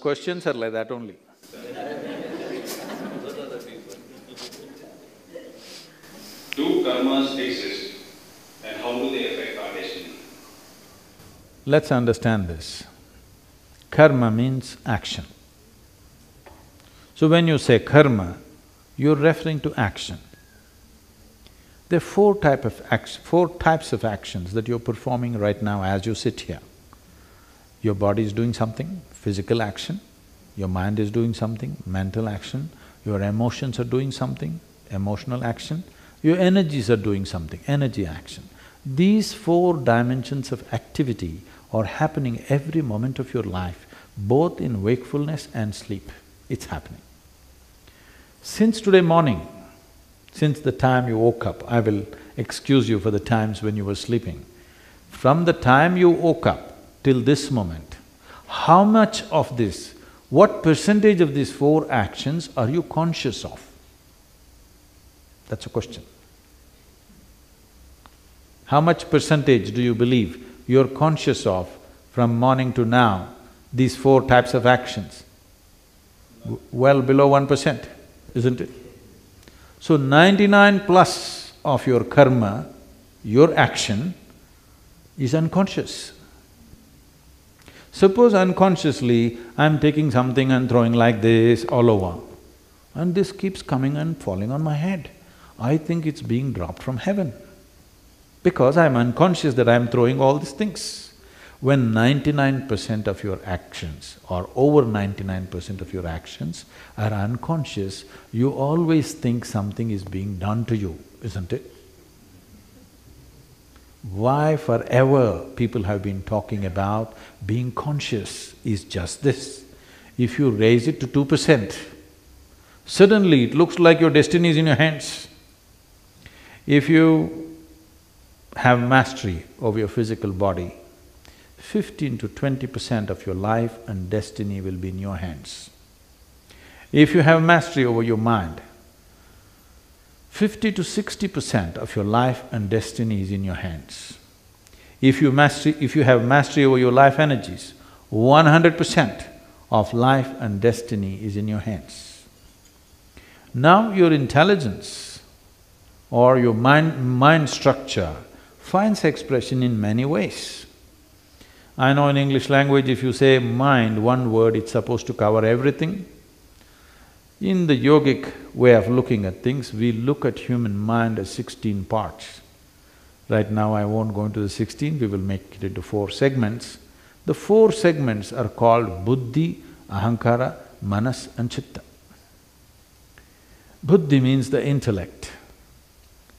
questions are like that only. Do karmas exist and how do they affect our destiny? Let's understand this. Karma means action. So when you say karma, you're referring to action. There are four types of actions that you're performing right now as you sit here. Your body is doing something, physical action. Your mind is doing something, mental action. Your emotions are doing something, emotional action. Your energies are doing something, energy action. These four dimensions of activity are happening every moment of your life, both in wakefulness and sleep. It's happening. Since today morning, since the time you woke up, I will excuse you for the times when you were sleeping. From the time you woke up till this moment, how much of this, what percentage of these four actions are you conscious of? That's a question. How much percentage do you believe you're conscious of from morning to now, these four types of actions? Well below 1%, isn't it? So 99 plus of your karma, your action, is unconscious. Suppose unconsciously, I'm taking something and throwing like this all over, and this keeps coming and falling on my head. I think it's being dropped from heaven, because I'm unconscious that I'm throwing all these things. When 99% of your actions or over 99% of your actions are unconscious, you always think something is being done to you, isn't it? Why forever people have been talking about being conscious is just this. If you raise it to 2%, suddenly it looks like your destiny is in your hands. If you have mastery over your physical body, 15 to 20% of your life and destiny will be in your hands. If you have mastery over your mind, 50 to 60% of your life and destiny is in your hands. If you have mastery over your life energies, 100% of life and destiny is in your hands. Now your intelligence or your mind structure finds expression in many ways. I know in English language, if you say mind, one word, it's supposed to cover everything. In the yogic way of looking at things, we look at human mind as 16 parts. Right now I won't go into the 16, we will make it into 4 segments. The 4 segments are called buddhi, ahankara, manas and chitta. Buddhi means the intellect.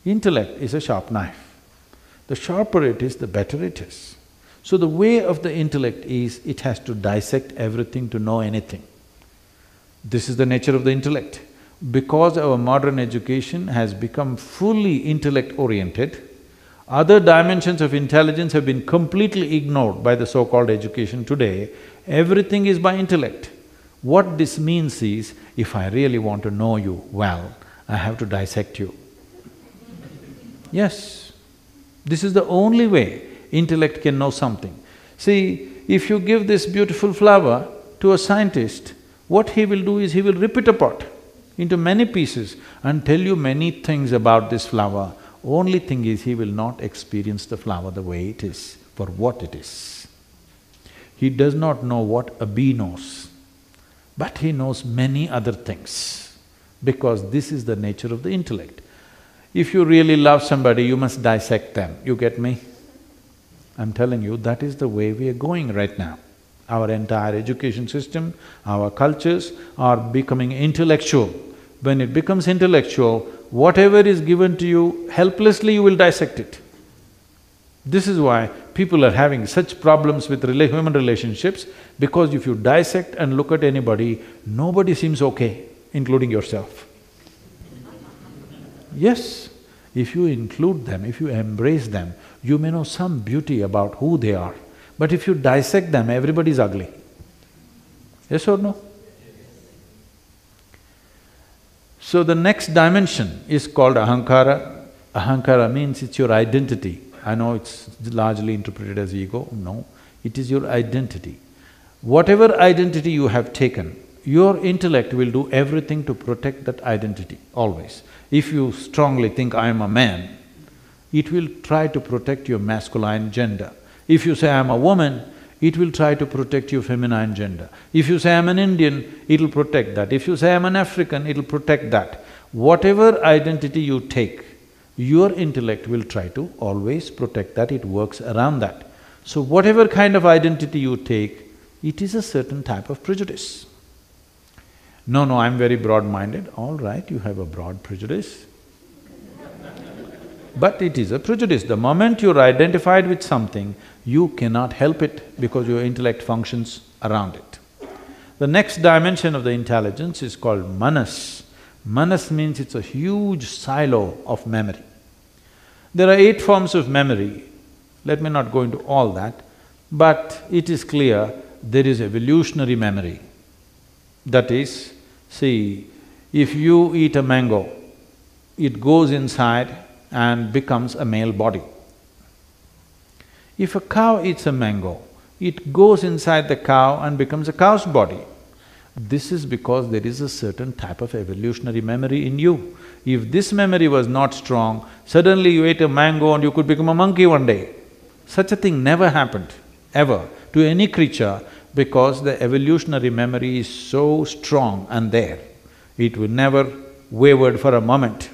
Intellect is a sharp knife. The sharper it is, the better it is. So the way of the intellect is, it has to dissect everything to know anything. This is the nature of the intellect. Because our modern education has become fully intellect-oriented, other dimensions of intelligence have been completely ignored by the so-called education today. Everything is by intellect. What this means is, if I really want to know you well, I have to dissect you. Yes, this is the only way intellect can know something. See, if you give this beautiful flower to a scientist, what he will do is he will rip it apart into many pieces and tell you many things about this flower. Only thing is, he will not experience the flower the way it is, for what it is. He does not know what a bee knows, but he knows many other things, because this is the nature of the intellect. If you really love somebody, you must dissect them, you get me? I'm telling you, that is the way we are going right now. Our entire education system, our cultures are becoming intellectual. When it becomes intellectual, whatever is given to you, helplessly you will dissect it. This is why people are having such problems with human relationships, because if you dissect and look at anybody, nobody seems okay, including yourself. Yes, if you include them, if you embrace them, you may know some beauty about who they are. But if you dissect them, everybody is ugly. Yes or no? So the next dimension is called ahankara. Ahankara means it's your identity. I know it's largely interpreted as ego, no, it is your identity. whatever identity you have taken, your intellect will do everything to protect that identity, always. If you strongly think, I am a man, it will try to protect your masculine gender. If you say, I am a woman, it will try to protect your feminine gender. If you say, I am an Indian, it'll protect that. If you say, I am an African, it'll protect that. Whatever identity you take, your intellect will try to always protect that, it works around that. So whatever kind of identity you take, it is a certain type of prejudice. No, I'm very broad-minded. All right, you have a broad prejudice. But it is a prejudice. The moment you're identified with something, you cannot help it because your intellect functions around it. The next dimension of the intelligence is called manas. Manas means it's a huge silo of memory. There are 8 forms of memory. Let me not go into all that, but it is clear there is evolutionary memory. That is, see, if you eat a mango, it goes inside and becomes a male body. If a cow eats a mango, it goes inside the cow and becomes a cow's body. This is because there is a certain type of evolutionary memory in you. If this memory was not strong, suddenly you ate a mango and you could become a monkey one day. Such a thing never happened, ever, to any creature, because the evolutionary memory is so strong and there. It will never wavered for a moment.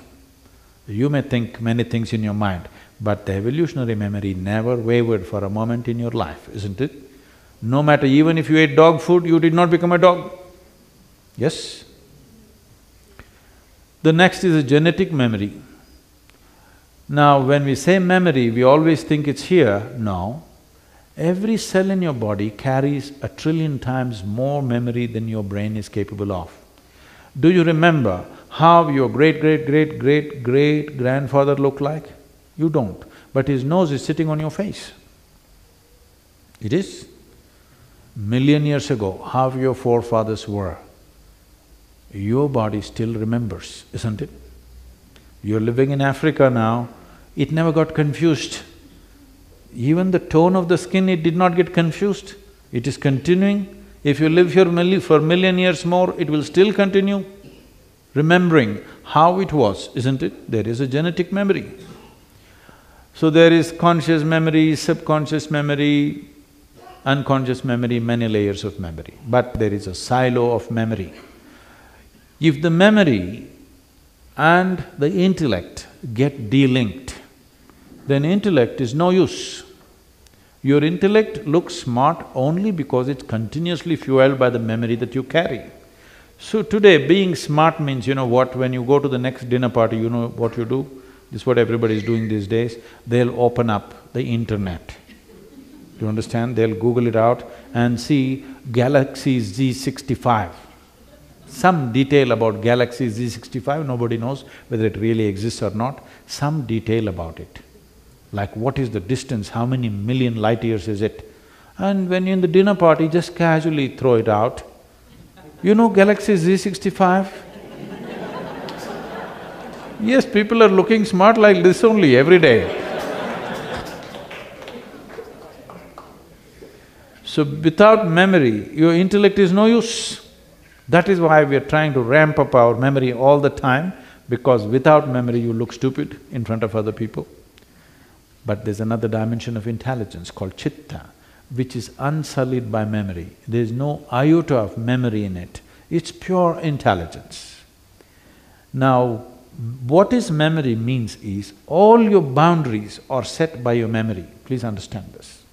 You may think many things in your mind, but the evolutionary memory never wavered for a moment in your life, isn't it? No matter, even if you ate dog food, you did not become a dog. Yes? The next is a genetic memory. Now, when we say memory, we always think it's here. No. Every cell in your body carries 1 trillion times more memory than your brain is capable of. Do you remember how your great-great-great-great-grandfather looked like? You don't, but his nose is sitting on your face. It is. Million years ago, how your forefathers were, your body still remembers, isn't it? You're living in Africa now, it never got confused. Even the tone of the skin, it did not get confused. It is continuing. If you live here for million years more, it will still continue remembering how it was, isn't it? There is a genetic memory. So there is conscious memory, subconscious memory, unconscious memory, many layers of memory, but there is a silo of memory. If the memory and the intellect get delinked, then intellect is no use. Your intellect looks smart only because it's continuously fueled by the memory that you carry. So today, being smart means, you know what, when you go to the next dinner party, you know what you do? This is what everybody is doing these days, they'll open up the internet. Do you understand? They'll Google it out and see Galaxy Z65. Some detail about Galaxy Z65, nobody knows whether it really exists or not, some detail about it. Like what is the distance, how many million light years is it? And when you're in the dinner party, just casually throw it out. You know Galaxy Z65? Yes, people are looking smart like this only every day. So without memory, your intellect is no use. That is why we are trying to ramp up our memory all the time, because without memory you look stupid in front of other people. But there's another dimension of intelligence called chitta, which is unsullied by memory. There's no iota of memory in it, it's pure intelligence. Now, what is memory means is, all your boundaries are set by your memory. Please understand this.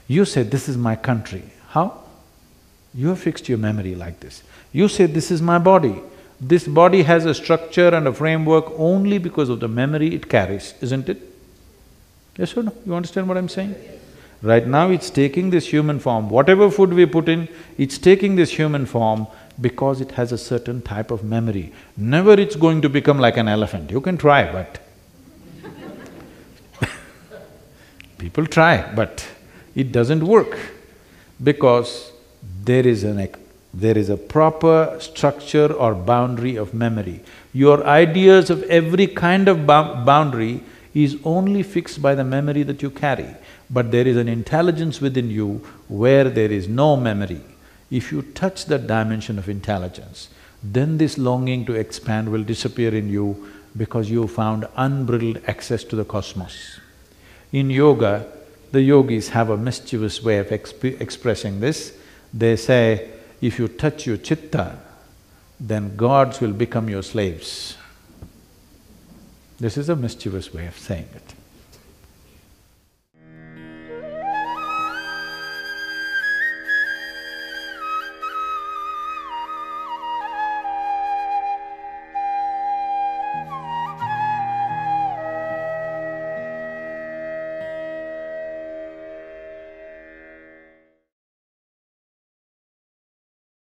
You say, this is my country. How? You have fixed your memory like this. You say, this is my body. This body has a structure and a framework only because of the memory it carries, isn't it? Yes or no? You understand what I'm saying? Right now it's taking this human form. Whatever food we put in, it's taking this human form because it has a certain type of memory. Never it's going to become like an elephant. You can try, but people try, but it doesn't work because there is a proper structure or boundary of memory. Your ideas of every kind of boundary is only fixed by the memory that you carry, but there is an intelligence within you where there is no memory. If you touch that dimension of intelligence, then this longing to expand will disappear in you because you found unbridled access to the cosmos. In yoga, the yogis have a mischievous way of expressing this. They say, if you touch your chitta, then gods will become your slaves. This is a mischievous way of saying it.